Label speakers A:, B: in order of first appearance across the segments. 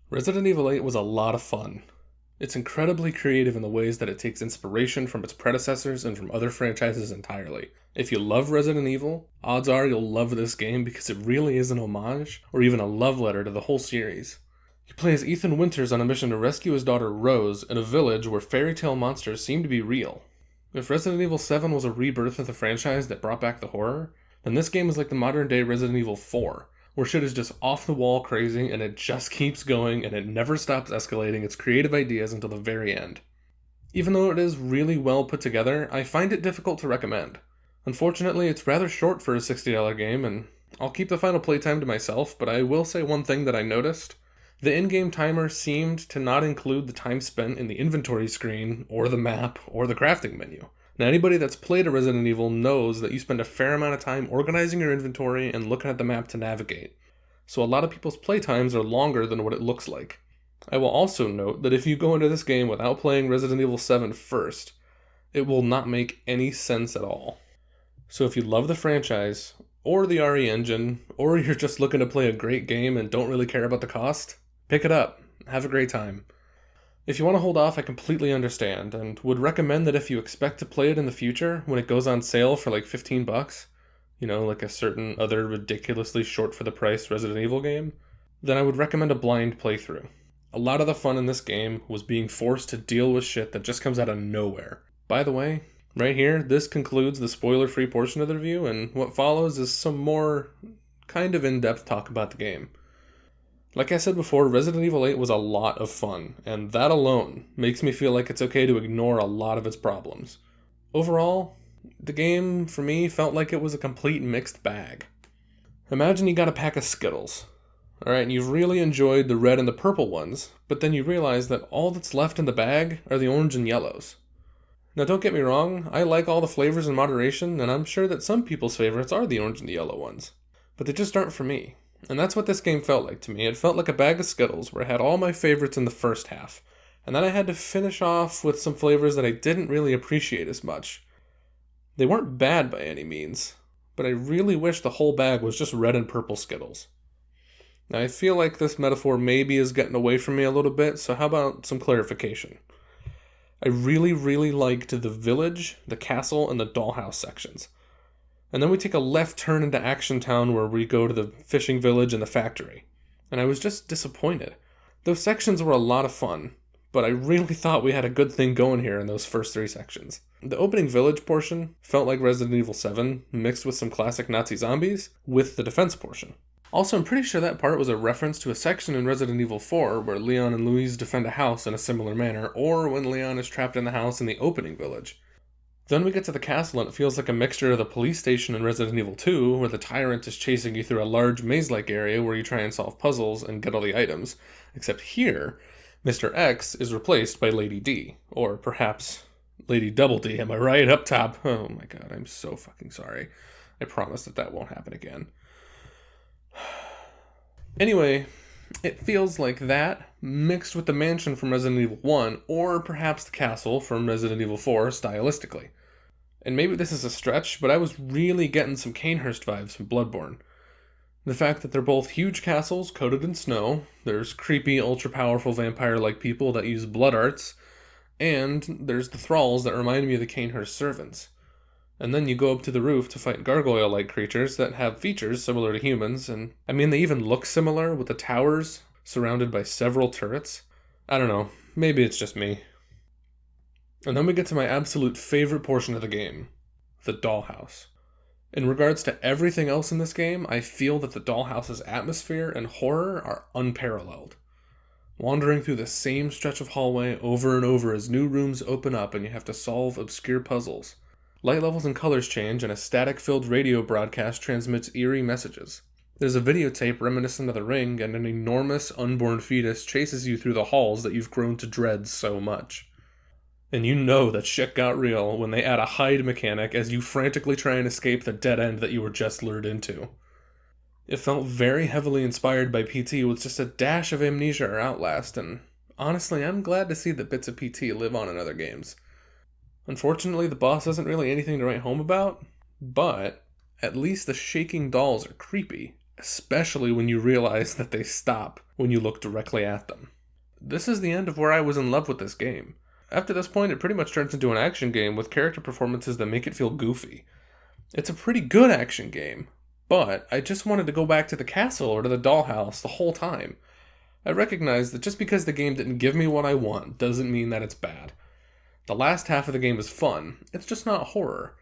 A: Resident Evil 8 was a lot of fun. It's incredibly creative in the ways that it takes inspiration from its predecessors and from other franchises entirely. If you love Resident Evil, odds are you'll love this game because it really is an homage, or even a love letter to the whole series. You play as Ethan Winters on a mission to rescue his daughter Rose in a village where fairy tale monsters seem to be real. If Resident Evil 7 was a rebirth of the franchise that brought back the horror, then this game is like the modern day Resident Evil 4, where shit is just off the wall crazy and it just keeps going and it never stops escalating its creative ideas until the very end. Even though it is really well put together, I find it difficult to recommend. Unfortunately, it's rather short for a $60 game, and I'll keep the final playtime to myself, but I will say one thing that I noticed. The in-game timer seemed to not include the time spent in the inventory screen, or the map, or the crafting menu. Now, anybody that's played a Resident Evil knows that you spend a fair amount of time organizing your inventory and looking at the map to navigate. So a lot of people's playtimes are longer than what it looks like. I will also note that if you go into this game without playing Resident Evil 7 first, it will not make any sense at all. So if you love the franchise, or the RE engine, or you're just looking to play a great game and don't really care about the cost, pick it up. Have a great time. If you want to hold off, I completely understand, and would recommend that if you expect to play it in the future, when it goes on sale for like $15, like a certain other ridiculously short for the price Resident Evil game, then I would recommend a blind playthrough. A lot of the fun in this game was being forced to deal with shit that just comes out of nowhere. By the way, right here, this concludes the spoiler-free portion of the review, and what follows is some more kind of in-depth talk about the game. Like I said before, Resident Evil 8 was a lot of fun, and that alone makes me feel like it's okay to ignore a lot of its problems. Overall, the game, for me, felt like it was a complete mixed bag. Imagine you got a pack of Skittles, alright, and you've really enjoyed the red and the purple ones, but then you realize that all that's left in the bag are the orange and yellows. Now don't get me wrong, I like all the flavors in moderation, and I'm sure that some people's favorites are the orange and the yellow ones, but they just aren't for me. And that's what this game felt like to me. It felt like a bag of Skittles where I had all my favorites in the first half, and then I had to finish off with some flavors that I didn't really appreciate as much. They weren't bad by any means, but I really wish the whole bag was just red and purple Skittles. Now I feel like this metaphor maybe is getting away from me a little bit, so how about some clarification? I really, really liked the village, the castle, and the dollhouse sections. And then we take a left turn into Action Town where we go to the fishing village and the factory. And I was just disappointed. Those sections were a lot of fun, but I really thought we had a good thing going here in those first 3 sections. The opening village portion felt like Resident Evil 7, mixed with some classic Nazi zombies, with the defense portion. Also, I'm pretty sure that part was a reference to a section in Resident Evil 4 where Leon and Louise defend a house in a similar manner, or when Leon is trapped in the house in the opening village. Then we get to the castle and it feels like a mixture of the police station in Resident Evil 2, where the tyrant is chasing you through a large maze-like area where you try and solve puzzles and get all the items, except here, Mr. X is replaced by Lady D, or perhaps Lady Double D, am I right? Up top. Oh my god, I'm so fucking sorry. I promise that won't happen again. Anyway, it feels like that, mixed with the mansion from Resident Evil 1, or perhaps the castle from Resident Evil 4 stylistically. And maybe this is a stretch, but I was really getting some Canehurst vibes from Bloodborne. The fact that they're both huge castles coated in snow, there's creepy, ultra-powerful vampire-like people that use blood arts, and there's the thralls that remind me of the Canehurst servants. And then you go up to the roof to fight gargoyle-like creatures that have features similar to humans, and they even look similar with the towers surrounded by several turrets. I don't know, maybe it's just me. And then we get to my absolute favorite portion of the game, the dollhouse. In regards to everything else in this game, I feel that the dollhouse's atmosphere and horror are unparalleled. Wandering through the same stretch of hallway over and over as new rooms open up and you have to solve obscure puzzles. Light levels and colors change, and a static-filled radio broadcast transmits eerie messages. There's a videotape reminiscent of The Ring, and an enormous unborn fetus chases you through the halls that you've grown to dread so much. And you know that shit got real when they add a hide mechanic as you frantically try and escape the dead end that you were just lured into. It felt very heavily inspired by PT with just a dash of Amnesia or Outlast, and honestly, I'm glad to see that bits of PT live on in other games. Unfortunately, the boss isn't really anything to write home about, but at least the shaking dolls are creepy, especially when you realize that they stop when you look directly at them. This is the end of where I was in love with this game. After this point, it pretty much turns into an action game with character performances that make it feel goofy. It's a pretty good action game, but I just wanted to go back to the castle or to the dollhouse the whole time. I recognize that just because the game didn't give me what I want doesn't mean that it's bad. The last half of the game is fun, it's just not horror.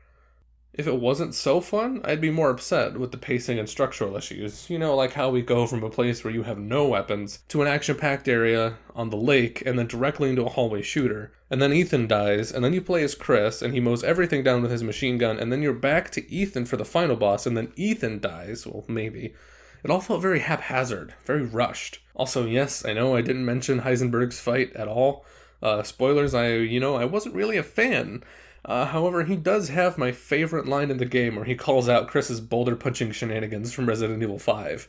A: If it wasn't so fun, I'd be more upset with the pacing and structural issues. You know, like how we go from a place where you have no weapons to an action-packed area on the lake and then directly into a hallway shooter. And then Ethan dies, and then you play as Chris, and he mows everything down with his machine gun, and then you're back to Ethan for the final boss, and then Ethan dies. Well, maybe. It all felt very haphazard, very rushed. Also, yes, I know I didn't mention Heisenberg's fight at all. Spoilers, I wasn't really a fan. However, he does have my favorite line in the game where he calls out Chris's boulder punching shenanigans from Resident Evil 5.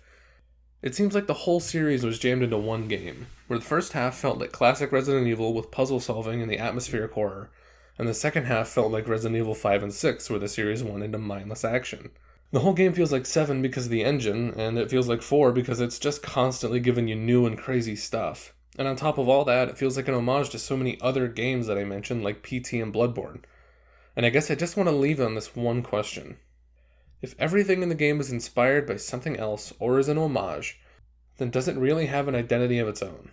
A: It seems like the whole series was jammed into one game, where the first half felt like classic Resident Evil with puzzle solving and the atmospheric horror, and the second half felt like Resident Evil 5 and 6, where the series went into mindless action. The whole game feels like 7 because of the engine, and it feels like 4 because it's just constantly giving you new and crazy stuff. And on top of all that, it feels like an homage to so many other games that I mentioned, like PT and Bloodborne. And I guess I just want to leave on this one question. If everything in the game is inspired by something else or is an homage, then does it really have an identity of its own?